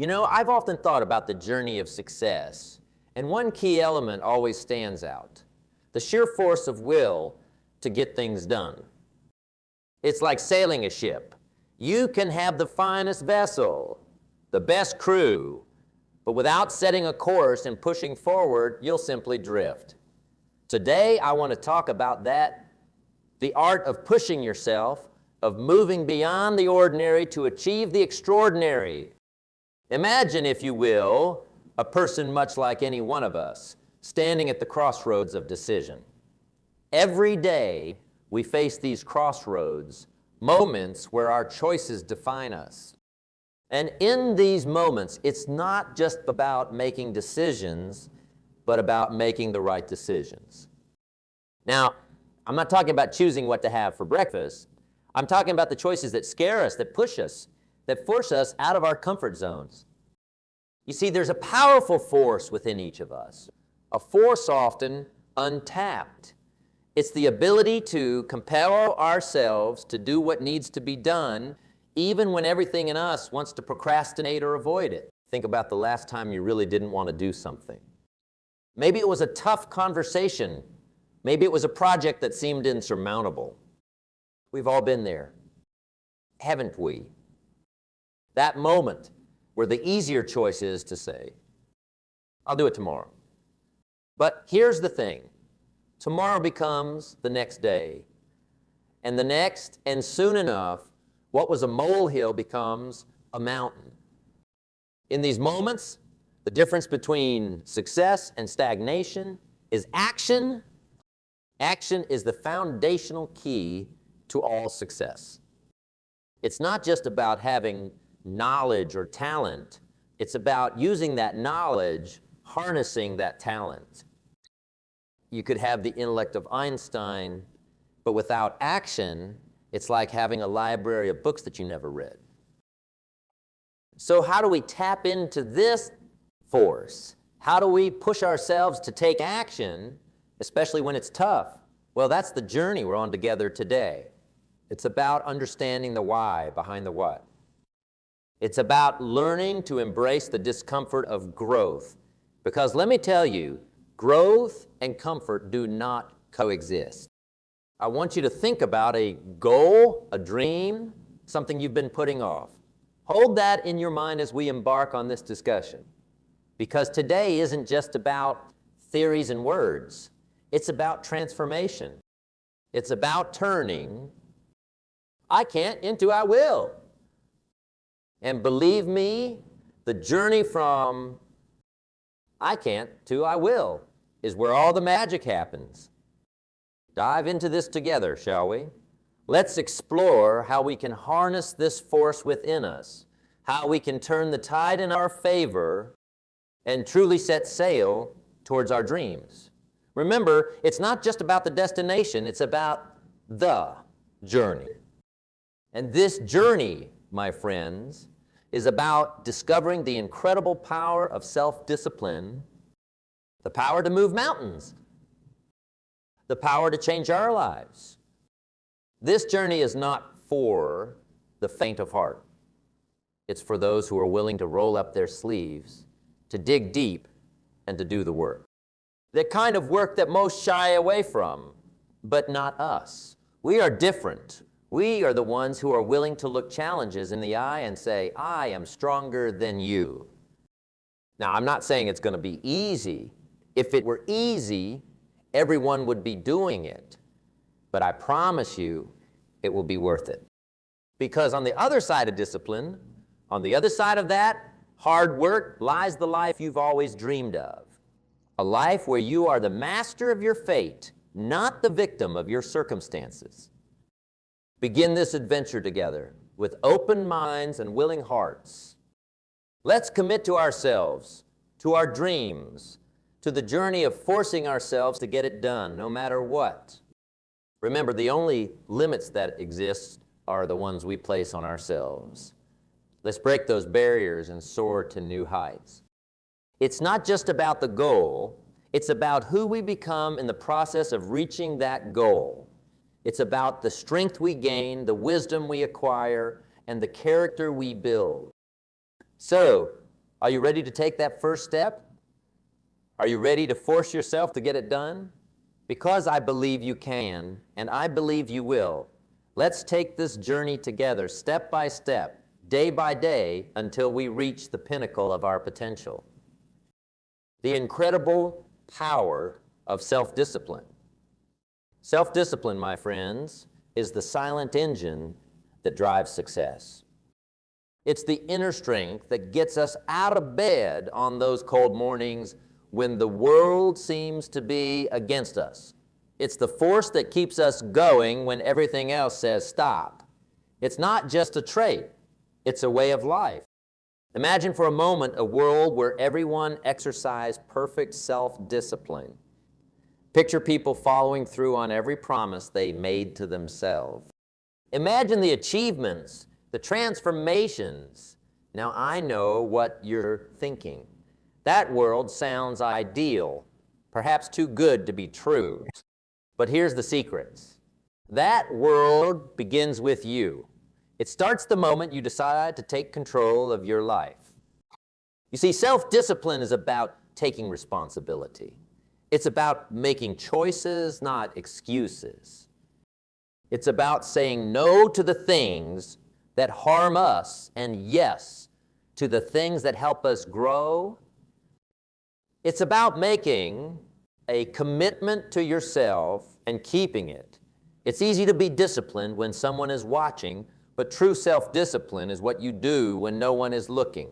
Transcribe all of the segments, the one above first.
You know, I've often thought about the journey of success, and one key element always stands out: the sheer force of will to get things done. It's like sailing a ship. You can have the finest vessel, the best crew, but without setting a course and pushing forward, you'll simply drift. Today, I want to talk about that, the art of pushing yourself, of moving beyond the ordinary to achieve the extraordinary. Imagine, if you will, a person much like any one of us, standing at the crossroads of decision. Every day, we face these crossroads, moments where our choices define us. And in these moments, it's not just about making decisions, but about making the right decisions. Now, I'm not talking about choosing what to have for breakfast. I'm talking about the choices that scare us, that push us, that force us out of our comfort zones. You see, there's a powerful force within each of us, a force often untapped. It's the ability to compel ourselves to do what needs to be done, even when everything in us wants to procrastinate or avoid it. Think about the last time you really didn't want to do something. Maybe it was a tough conversation. Maybe it was a project that seemed insurmountable. We've all been there, haven't we? That moment where the easier choice is to say, I'll do it tomorrow. But here's the thing. Tomorrow becomes the next day, and the next, and soon enough, what was a molehill becomes a mountain. In these moments, the difference between success and stagnation is action. Action is the foundational key to all success. It's not just about having knowledge or talent. It's about using that knowledge, harnessing that talent. You could have the intellect of Einstein, but without action, it's like having a library of books that you never read. So how do we tap into this force? How do we push ourselves to take action, especially when it's tough? Well, that's the journey we're on together today. It's about understanding the why behind the what. It's about learning to embrace the discomfort of growth. Because let me tell you, growth and comfort do not coexist. I want you to think about a goal, a dream, something you've been putting off. Hold that in your mind as we embark on this discussion. Because today isn't just about theories and words. It's about transformation. It's about turning I can't into I will. And believe me, the journey from I can't to I will is where all the magic happens. Dive into this together, shall we? Let's explore how we can harness this force within us, how we can turn the tide in our favor and truly set sail towards our dreams. Remember, it's not just about the destination, it's about the journey. And this journey, my friends, is about discovering the incredible power of self-discipline, the power to move mountains, the power to change our lives. This journey is not for the faint of heart. It's for those who are willing to roll up their sleeves, to dig deep, and to do the work. The kind of work that most shy away from, but not us. We are different. We are the ones who are willing to look challenges in the eye and say, I am stronger than you. Now, I'm not saying it's going to be easy. If it were easy, everyone would be doing it. But I promise you, it will be worth it. Because on the other side of discipline, on the other side of that hard work, lies the life you've always dreamed of. A life where you are the master of your fate, not the victim of your circumstances. Begin this adventure together with open minds and willing hearts. Let's commit to ourselves, to our dreams, to the journey of forcing ourselves to get it done, no matter what. Remember, the only limits that exist are the ones we place on ourselves. Let's break those barriers and soar to new heights. It's not just about the goal, it's about who we become in the process of reaching that goal. It's about the strength we gain, the wisdom we acquire, and the character we build. So, Are you ready to take that first step? Are you ready to force yourself to get it done? Because I believe you can, and I believe you will. Let's take this journey together, step by step, day by day, until we reach the pinnacle of our potential. The incredible power of self-discipline. Self-discipline, my friends, is the silent engine that drives success. It's the inner strength that gets us out of bed on those cold mornings when the world seems to be against us. It's the force that keeps us going when everything else says stop. It's not just a trait, it's a way of life. Imagine for a moment a world where everyone exercised perfect self-discipline. Picture people following through on every promise they made to themselves. Imagine the achievements, the transformations. Now I know what you're thinking. That world sounds ideal, perhaps too good to be true. But here's the secrets. That world begins with you. It starts the moment you decide to take control of your life. You see, self-discipline is about taking responsibility. It's about making choices, not excuses. It's about saying no to the things that harm us and yes to the things that help us grow. It's about making a commitment to yourself and keeping it. It's easy to be disciplined when someone is watching, but true self-discipline is what you do when no one is looking.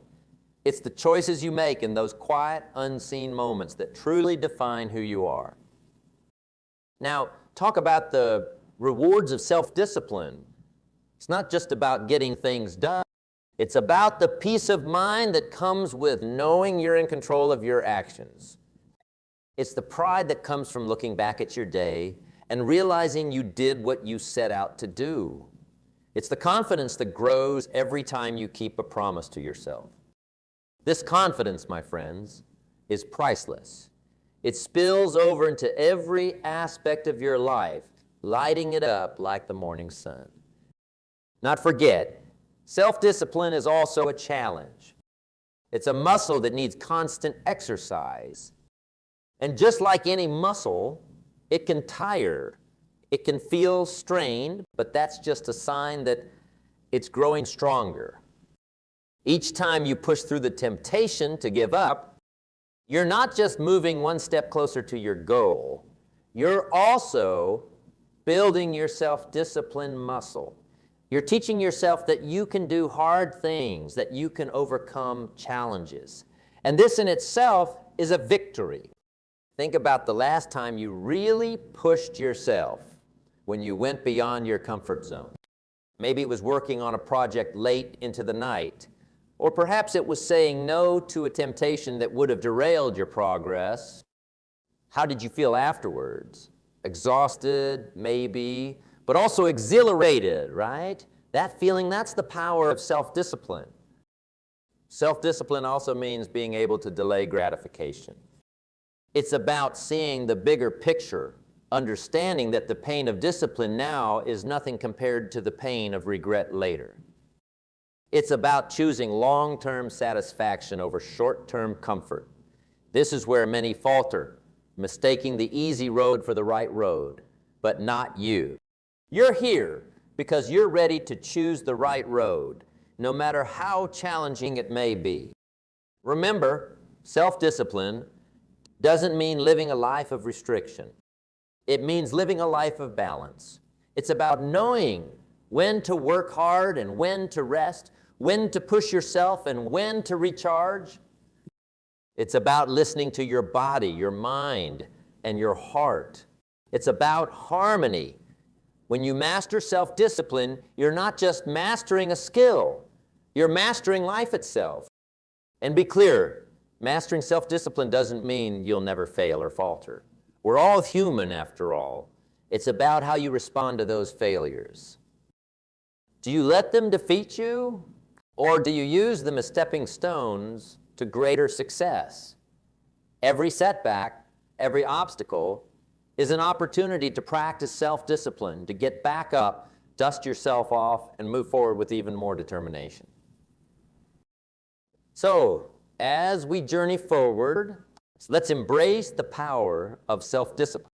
It's the choices you make in those quiet, unseen moments that truly define who you are. Now, talk about the rewards of self-discipline. It's not just about getting things done. It's about the peace of mind that comes with knowing you're in control of your actions. It's the pride that comes from looking back at your day and realizing you did what you set out to do. It's the confidence that grows every time you keep a promise to yourself. This confidence, my friends, is priceless. It spills over into every aspect of your life, lighting it up like the morning sun. Not forget, self-discipline is also a challenge. It's a muscle that needs constant exercise. And just like any muscle, it can tire. It can feel strained, but that's just a sign that it's growing stronger. Each time you push through the temptation to give up, you're not just moving one step closer to your goal, you're also building your self-discipline muscle. You're teaching yourself that you can do hard things, that you can overcome challenges. And this in itself is a victory. Think about the last time you really pushed yourself when you went beyond your comfort zone. Maybe it was working on a project late into the night, or perhaps it was saying no to a temptation that would have derailed your progress. How did you feel afterwards? Exhausted, maybe, but also exhilarated, right? That feeling, that's the power of self-discipline. Self-discipline also means being able to delay gratification. It's about seeing the bigger picture, understanding that the pain of discipline now is nothing compared to the pain of regret later. It's about choosing long-term satisfaction over short-term comfort. This is where many falter, mistaking the easy road for the right road, but not you. You're here because you're ready to choose the right road, no matter how challenging it may be. Remember, self-discipline doesn't mean living a life of restriction. It means living a life of balance. It's about knowing when to work hard and when to rest, when to push yourself and when to recharge. It's about listening to your body, your mind, and your heart. It's about harmony. When you master self-discipline, you're not just mastering a skill, you're mastering life itself. And be clear, mastering self-discipline doesn't mean you'll never fail or falter. We're all human after all. It's about how you respond to those failures. Do you let them defeat you, or do you use them as stepping stones to greater success? Every setback, every obstacle is an opportunity to practice self-discipline, to get back up, dust yourself off, and move forward with even more determination. So, as we journey forward, let's embrace the power of self-discipline.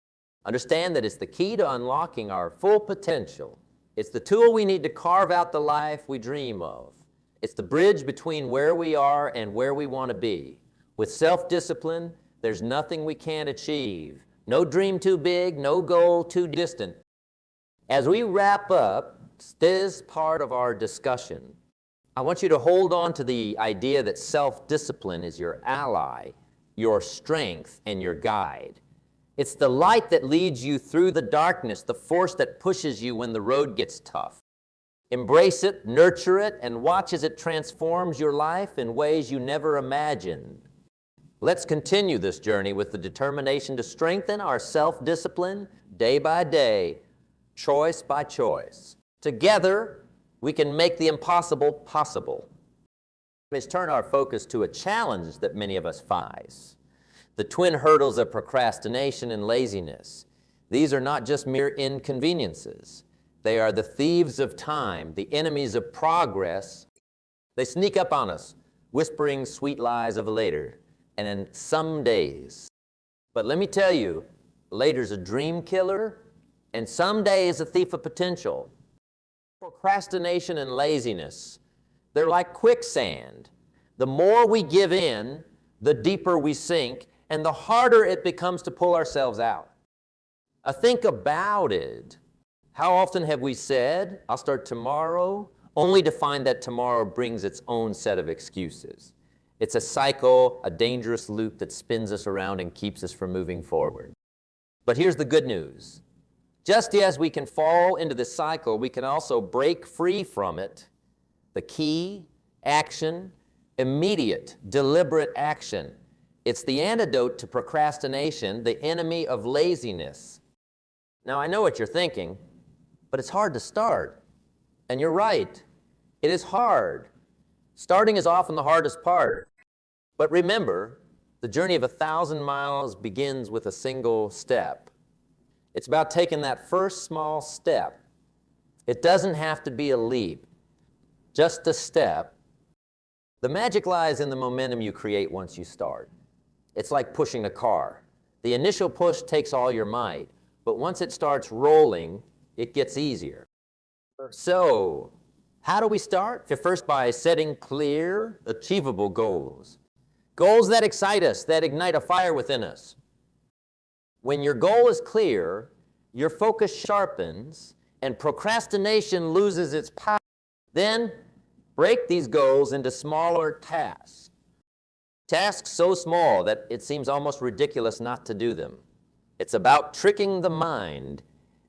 Understand that it's the key to unlocking our full potential. It's the tool we need to carve out the life we dream of. It's the bridge between where we are and where we want to be. With self-discipline, there's nothing we can't achieve. No dream too big, no goal too distant. As we wrap up this part of our discussion, I want you to hold on to the idea that self-discipline is your ally, your strength, and your guide. It's the light that leads you through the darkness, the force that pushes you when the road gets tough. Embrace it, nurture it, and watch as it transforms your life in ways you never imagined. Let's continue this journey with the determination to strengthen our self-discipline day by day, choice by choice. Together, we can make the impossible possible. Let's turn our focus to a challenge that many of us face. The twin hurdles of procrastination and laziness. These are not just mere inconveniences. They are the thieves of time, the enemies of progress. They sneak up on us, whispering sweet lies of later, and in some days. But let me tell you, later's a dream killer, and someday is a thief of potential. Procrastination and laziness, they're like quicksand. The more we give in, the deeper we sink, and the harder it becomes to pull ourselves out. Think about it. How often have we said, I'll start tomorrow, only to find that tomorrow brings its own set of excuses? It's a cycle, a dangerous loop that spins us around and keeps us from moving forward. But here's the good news. Just as we can fall into this cycle, we can also break free from it. The key, action, immediate, deliberate action. It's the antidote to procrastination, the enemy of laziness. Now, I know what you're thinking, but it's hard to start. And you're right, it is hard. Starting is often the hardest part. But remember, the journey of 1,000 miles begins with a single step. It's about taking that first small step. It doesn't have to be a leap, just a step. The magic lies in the momentum you create once you start. It's like pushing a car. The initial push takes all your might, but once it starts rolling, it gets easier. So, how do we start? First, by setting clear, achievable goals. Goals that excite us, that ignite a fire within us. When your goal is clear, your focus sharpens, and procrastination loses its power. Then, break these goals into smaller tasks. Tasks so small that it seems almost ridiculous not to do them. It's about tricking the mind,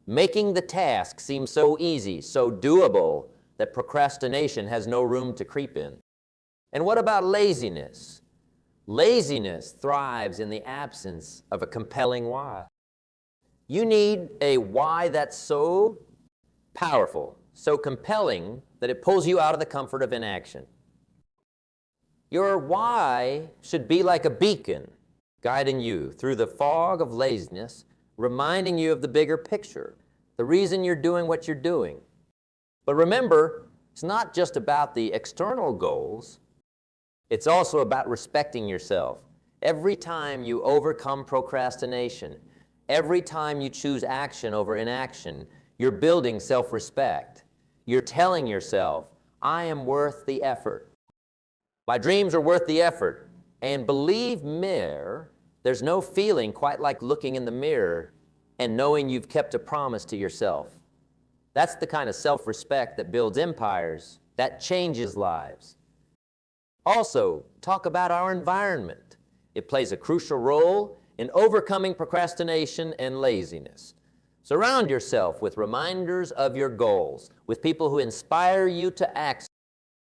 making the task seem so easy, so doable, that procrastination has no room to creep in. And what about laziness? Laziness thrives in the absence of a compelling why. You need a why that's so powerful, so compelling, that it pulls you out of the comfort of inaction. Your why should be like a beacon, guiding you through the fog of laziness, reminding you of the bigger picture, the reason you're doing what you're doing. But remember, it's not just about the external goals, it's also about respecting yourself. Every time you overcome procrastination, every time you choose action over inaction, you're building self-respect. You're telling yourself, I am worth the effort. My dreams are worth the effort. And believe me, there's no feeling quite like looking in the mirror and knowing you've kept a promise to yourself. That's the kind of self-respect that builds empires, that changes lives. Also, talk about our environment. It plays a crucial role in overcoming procrastination and laziness. Surround yourself with reminders of your goals, with people who inspire you to act.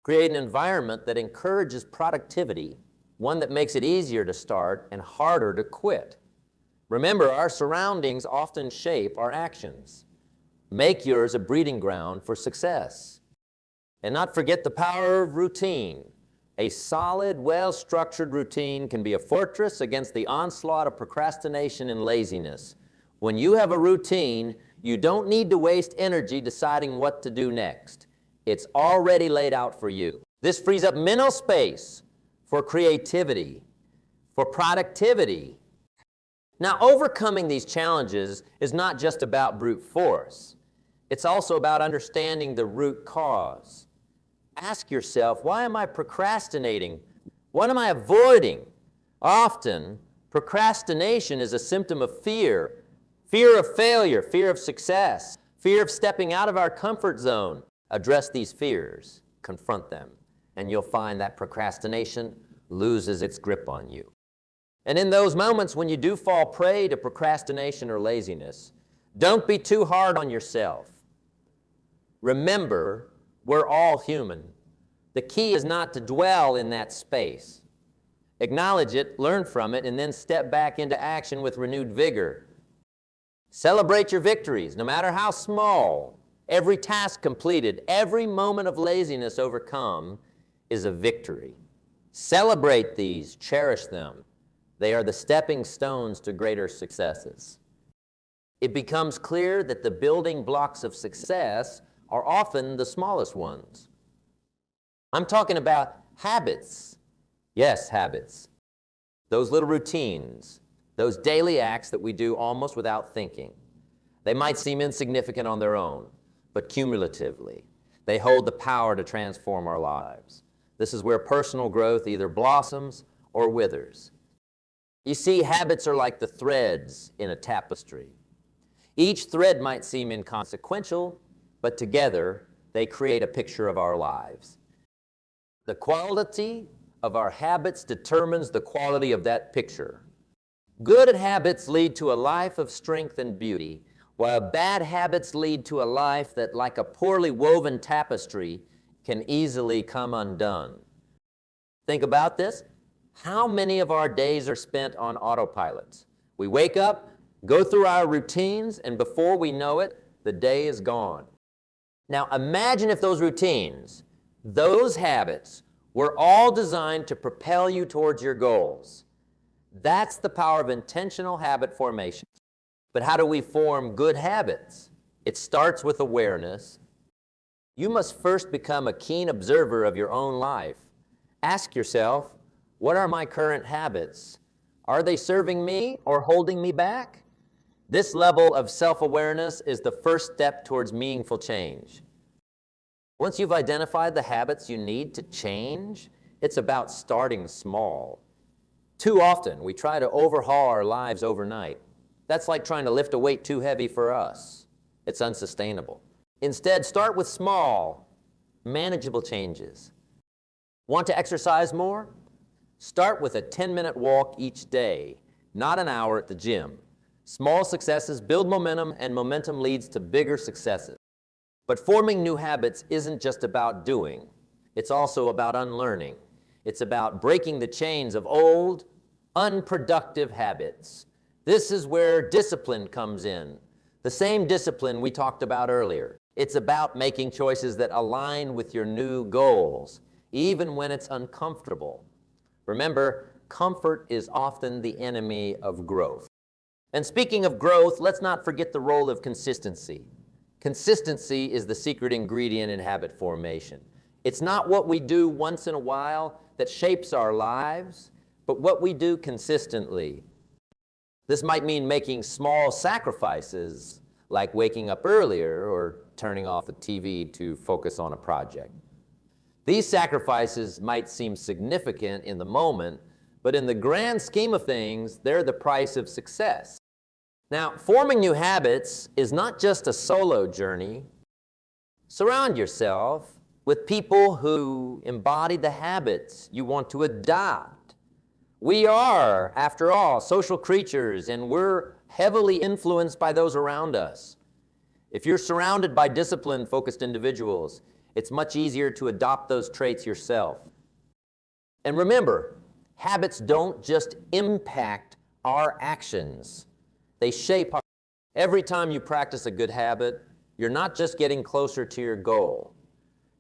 Create an environment that encourages productivity, one that makes it easier to start and harder to quit. Remember, our surroundings often shape our actions. Make yours a breeding ground for success. And not forget the power of routine. A solid, well-structured routine can be a fortress against the onslaught of procrastination and laziness. When you have a routine, you don't need to waste energy deciding what to do next. It's already laid out for you. This frees up mental space for creativity, for productivity. Now, overcoming these challenges is not just about brute force. It's also about understanding the root cause. Ask yourself, why am I procrastinating? What am I avoiding? Often, procrastination is a symptom of fear. Fear of failure, fear of success, fear of stepping out of our comfort zone. Address these fears, confront them, and you'll find that procrastination loses its grip on you. And in those moments when you do fall prey to procrastination or laziness, don't be too hard on yourself. Remember, we're all human. The key is not to dwell in that space. Acknowledge it, learn from it, and then step back into action with renewed vigor. Celebrate your victories, no matter how small. Every task completed, every moment of laziness overcome is a victory. Celebrate these, cherish them. They are the stepping stones to greater successes. It becomes clear that the building blocks of success are often the smallest ones. I'm talking about habits. Yes, habits. Those little routines, those daily acts that we do almost without thinking. They might seem insignificant on their own, but cumulatively, they hold the power to transform our lives. This is where personal growth either blossoms or withers. You see, habits are like the threads in a tapestry. Each thread might seem inconsequential, but together they create a picture of our lives. The quality of our habits determines the quality of that picture. Good habits lead to a life of strength and beauty, while bad habits lead to a life that, like a poorly woven tapestry, can easily come undone. Think about this. How many of our days are spent on autopilot? We wake up, go through our routines, and before we know it, the day is gone. Now imagine if those routines, those habits, were all designed to propel you towards your goals. That's the power of intentional habit formation. But how do we form good habits? It starts with awareness. You must first become a keen observer of your own life. Ask yourself, what are my current habits? Are they serving me or holding me back? This level of self-awareness is the first step towards meaningful change. Once you've identified the habits you need to change, it's about starting small. Too often, we try to overhaul our lives overnight. That's like trying to lift a weight too heavy for us. It's unsustainable. Instead, start with small, manageable changes. Want to exercise more? Start with a 10-minute walk each day, not an hour at the gym. Small successes build momentum, and momentum leads to bigger successes. But forming new habits isn't just about doing. It's also about unlearning. It's about breaking the chains of old, unproductive habits. This is where discipline comes in. The same discipline we talked about earlier. It's about making choices that align with your new goals, even when it's uncomfortable. Remember, comfort is often the enemy of growth. And speaking of growth, let's not forget the role of consistency. Consistency is the secret ingredient in habit formation. It's not what we do once in a while that shapes our lives, but what we do consistently. This might mean making small sacrifices, like waking up earlier or turning off the TV to focus on a project. These sacrifices might seem significant in the moment, but in the grand scheme of things, they're the price of success. Now, forming new habits is not just a solo journey. Surround yourself with people who embody the habits you want to adopt. We are, after all, social creatures, and we're heavily influenced by those around us. If you're surrounded by discipline-focused individuals, it's much easier to adopt those traits yourself. And remember, habits don't just impact our actions. They shape our. Every time you practice a good habit, you're not just getting closer to your goal.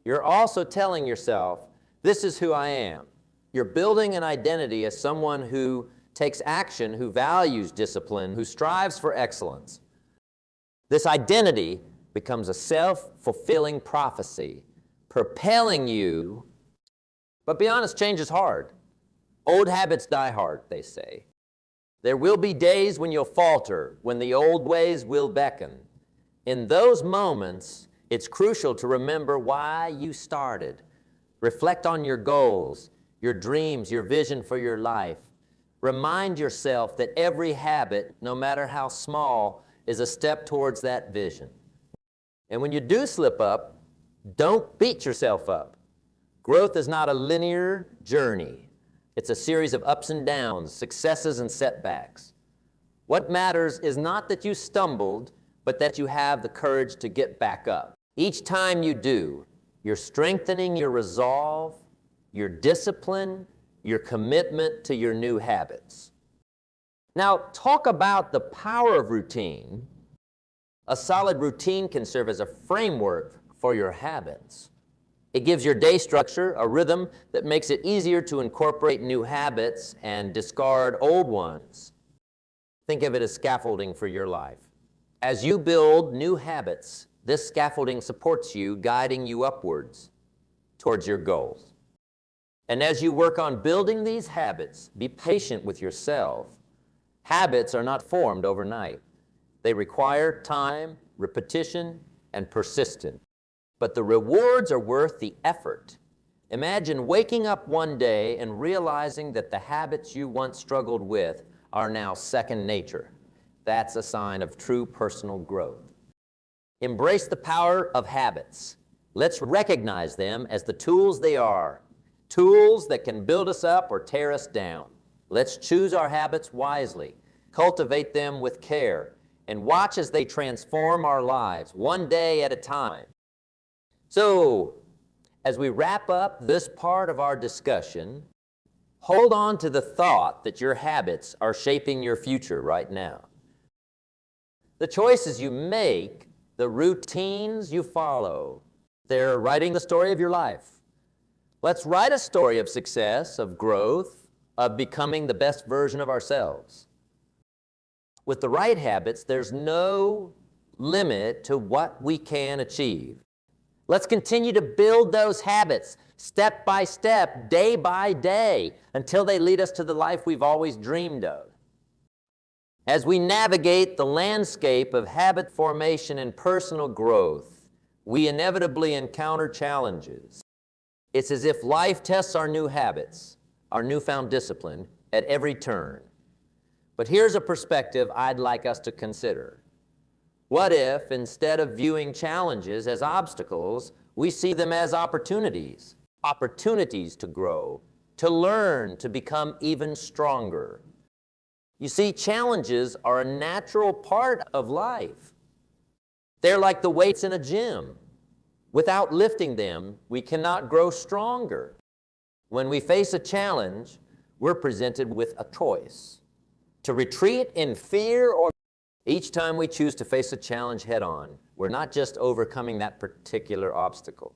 You're also telling yourself, this is who I am. You're building an identity as someone who takes action, who values discipline, who strives for excellence. This identity becomes a self-fulfilling prophecy, propelling you. But be honest, change is hard. Old habits die hard, they say. There will be days when you'll falter, when the old ways will beckon. In those moments, it's crucial to remember why you started. Reflect on your goals, your dreams, your vision for your life. Remind yourself that every habit, no matter how small, is a step towards that vision. And when you do slip up, don't beat yourself up. Growth is not a linear journey. It's a series of ups and downs, successes and setbacks. What matters is not that you stumbled, but that you have the courage to get back up. Each time you do, you're strengthening your resolve, your discipline, your commitment to your new habits. Now, talk about the power of routine. A solid routine can serve as a framework for your habits. It gives your day structure, a rhythm that makes it easier to incorporate new habits and discard old ones. Think of it as scaffolding for your life. As you build new habits, this scaffolding supports you, guiding you upwards towards your goals. And as you work on building these habits, be patient with yourself. Habits are not formed overnight. They require time, repetition, and persistence. But the rewards are worth the effort. Imagine waking up one day and realizing that the habits you once struggled with are now second nature. That's a sign of true personal growth. Embrace the power of habits. Let's recognize them as the tools they are, tools that can build us up or tear us down. Let's choose our habits wisely, cultivate them with care, and watch as they transform our lives one day at a time. So, as we wrap up this part of our discussion, hold on to the thought that your habits are shaping your future right now. The choices you make, the routines you follow, they're writing the story of your life. Let's write a story of success, of growth, of becoming the best version of ourselves. With the right habits, there's no limit to what we can achieve. Let's continue to build those habits step by step, day by day, until they lead us to the life we've always dreamed of. As we navigate the landscape of habit formation and personal growth, we inevitably encounter challenges. It's as if life tests our new habits, our newfound discipline, at every turn. But here's a perspective I'd like us to consider. What if, instead of viewing challenges as obstacles, we see them as opportunities? Opportunities to grow, to learn, to become even stronger. You see, challenges are a natural part of life. They're like the weights in a gym. Without lifting them, we cannot grow stronger. When we face a challenge, we're presented with a choice: to retreat in fear or each time we choose to face a challenge head-on, we're not just overcoming that particular obstacle.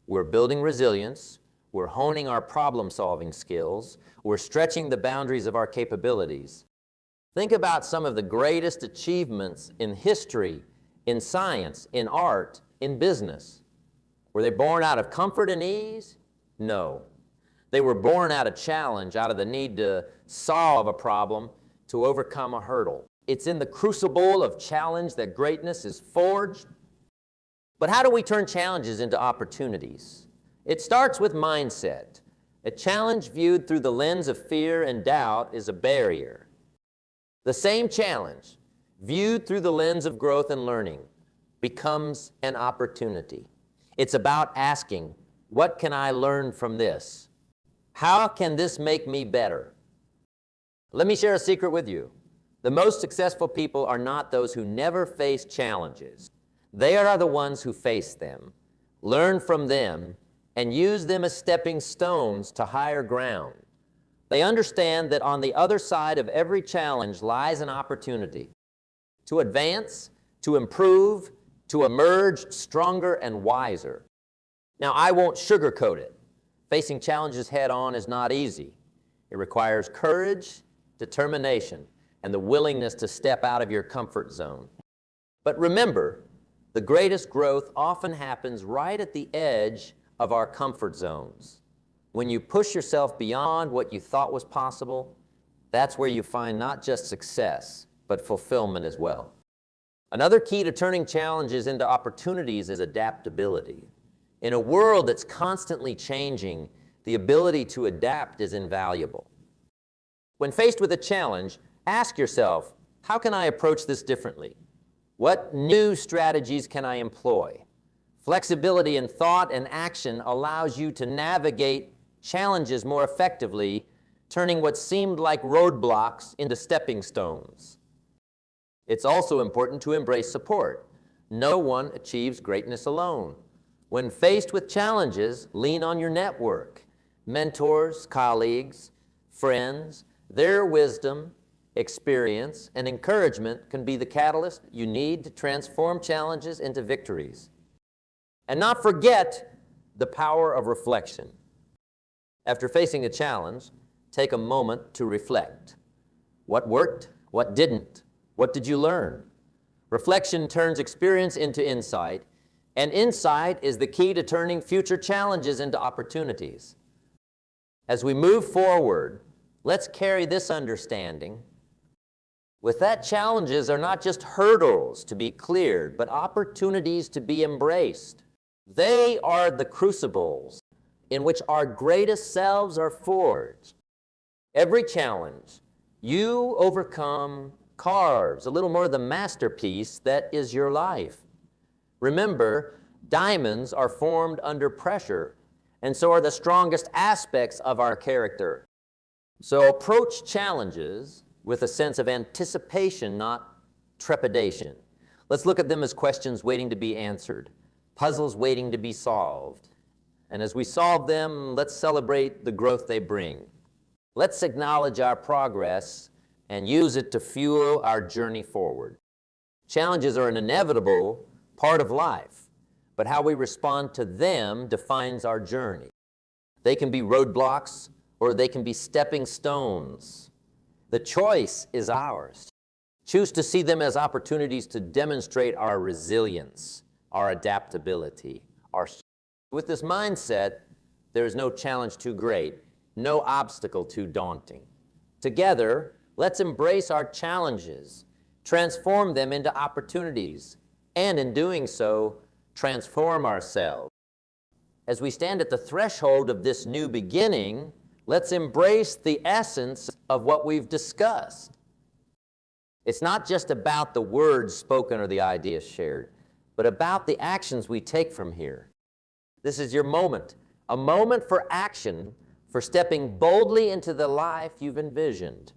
We're building resilience, we're honing our problem-solving skills, we're stretching the boundaries of our capabilities. Think about some of the greatest achievements in history, in science, in art, in business. Were they born out of comfort and ease? No. They were born out of challenge, out of the need to solve a problem, to overcome a hurdle. It's in the crucible of challenge that greatness is forged. But how do we turn challenges into opportunities? It starts with mindset. A challenge viewed through the lens of fear and doubt is a barrier. The same challenge, viewed through the lens of growth and learning, becomes an opportunity. It's about asking, what can I learn from this? How can this make me better? Let me share a secret with you. The most successful people are not those who never face challenges. They are the ones who face them, learn from them, and use them as stepping stones to higher ground. They understand that on the other side of every challenge lies an opportunity to advance, to improve, to emerge stronger and wiser. Now, I won't sugarcoat it. Facing challenges head-on is not easy. It requires courage, determination, and the willingness to step out of your comfort zone. But remember, the greatest growth often happens right at the edge of our comfort zones. When you push yourself beyond what you thought was possible, that's where you find not just success, but fulfillment as well. Another key to turning challenges into opportunities is adaptability. In a world that's constantly changing, the ability to adapt is invaluable. When faced with a challenge, ask yourself, how can I approach this differently? What new strategies can I employ? Flexibility in thought and action allows you to navigate challenges more effectively, turning what seemed like roadblocks into stepping stones. It's also important to embrace support. No one achieves greatness alone. When faced with challenges, lean on your network. Mentors, colleagues, friends, their wisdom, experience, and encouragement can be the catalyst you need to transform challenges into victories. And not forget the power of reflection. After facing a challenge, take a moment to reflect. What worked? What didn't? What did you learn? Reflection turns experience into insight, and insight is the key to turning future challenges into opportunities. As we move forward, let's carry this understanding. With that, challenges are not just hurdles to be cleared, but opportunities to be embraced. They are the crucibles in which our greatest selves are forged. Every challenge you overcome carves a little more of the masterpiece that is your life. Remember, diamonds are formed under pressure, and so are the strongest aspects of our character. So approach challenges with a sense of anticipation, not trepidation. Let's look at them as questions waiting to be answered, puzzles waiting to be solved. And as we solve them, let's celebrate the growth they bring. Let's acknowledge our progress and use it to fuel our journey forward. Challenges are an inevitable part of life, but how we respond to them defines our journey. They can be roadblocks or they can be stepping stones. The choice is ours. Choose to see them as opportunities to demonstrate our resilience, our adaptability, our strength. With this mindset, there is no challenge too great, no obstacle too daunting. Together, let's embrace our challenges, transform them into opportunities, and in doing so, transform ourselves. As we stand at the threshold of this new beginning, let's embrace the essence of what we've discussed. It's not just about the words spoken or the ideas shared, but about the actions we take from here. This is your moment, a moment for action, for stepping boldly into the life you've envisioned.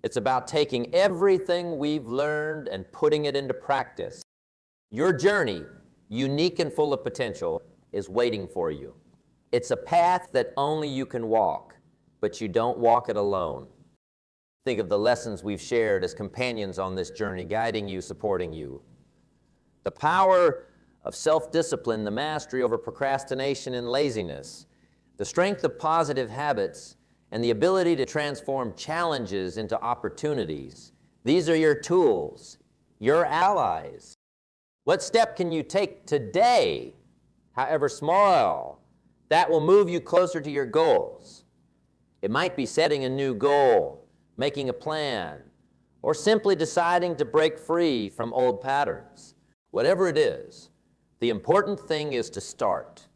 It's about taking everything we've learned and putting it into practice. Your journey, unique and full of potential, is waiting for you. It's a path that only you can walk, but you don't walk it alone. Think of the lessons we've shared as companions on this journey, guiding you, supporting you. The power of self-discipline, the mastery over procrastination and laziness, the strength of positive habits, and the ability to transform challenges into opportunities. These are your tools, your allies. What step can you take today, however small, that will move you closer to your goals? It might be setting a new goal, making a plan, or simply deciding to break free from old patterns. Whatever it is, the important thing is to start.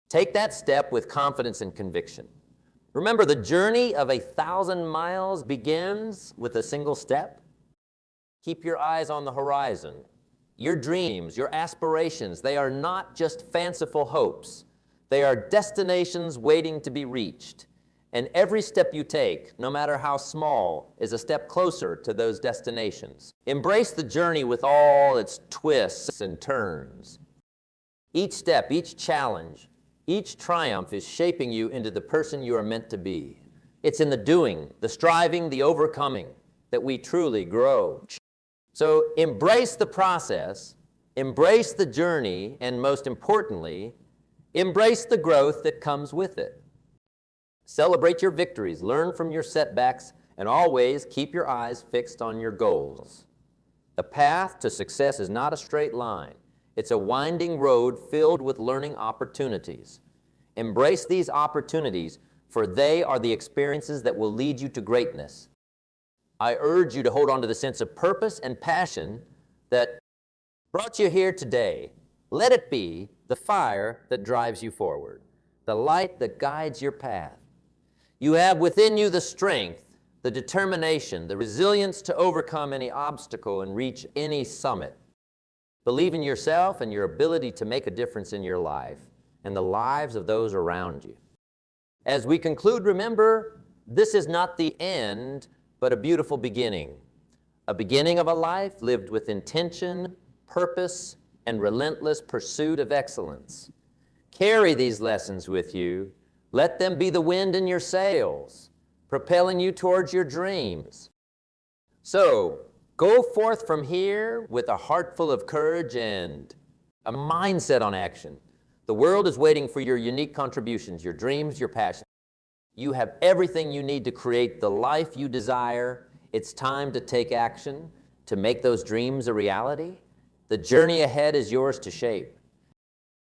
Take that step with confidence and conviction. Remember, the journey of 1,000 miles begins with a single step. Keep your eyes on the horizon. Your dreams, your aspirations, they are not just fanciful hopes. They are destinations waiting to be reached. And every step you take, no matter how small, is a step closer to those destinations. Embrace the journey with all its twists and turns. Each step, each challenge, each triumph is shaping you into the person you are meant to be. It's in the doing, the striving, the overcoming that we truly grow. So embrace the process, embrace the journey, and most importantly, embrace the growth that comes with it. Celebrate your victories, learn from your setbacks, and always keep your eyes fixed on your goals. The path to success is not a straight line. It's a winding road filled with learning opportunities. Embrace these opportunities, for they are the experiences that will lead you to greatness. I urge you to hold on to the sense of purpose and passion that brought you here today. Let it be the fire that drives you forward, the light that guides your path. You have within you the strength, the determination, the resilience to overcome any obstacle and reach any summit. Believe in yourself and your ability to make a difference in your life and the lives of those around you. As we conclude, remember, this is not the end, but a beautiful beginning. A beginning of a life lived with intention, purpose, and relentless pursuit of excellence. Carry these lessons with you. Let them be the wind in your sails, propelling you towards your dreams. So, go forth from here with a heart full of courage and a mindset on action. The world is waiting for your unique contributions, your dreams, your passions. You have everything you need to create the life you desire. It's time to take action, to make those dreams a reality. The journey ahead is yours to shape.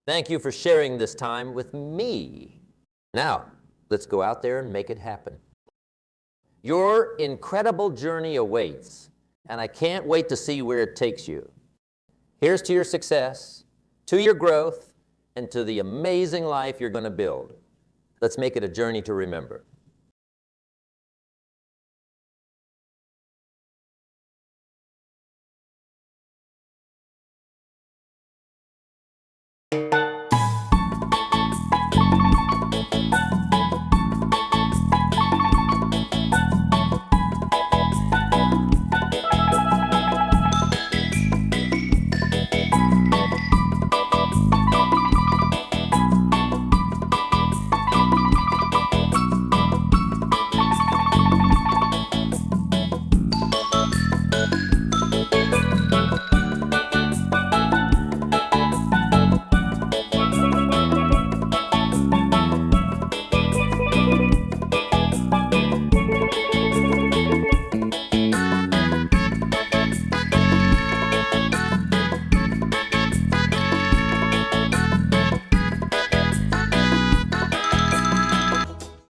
Thank you for sharing this time with me. Now, let's go out there and make it happen. Your incredible journey awaits, and I can't wait to see where it takes you. Here's to your success, to your growth, and to the amazing life you're going to build. Let's make it a journey to remember.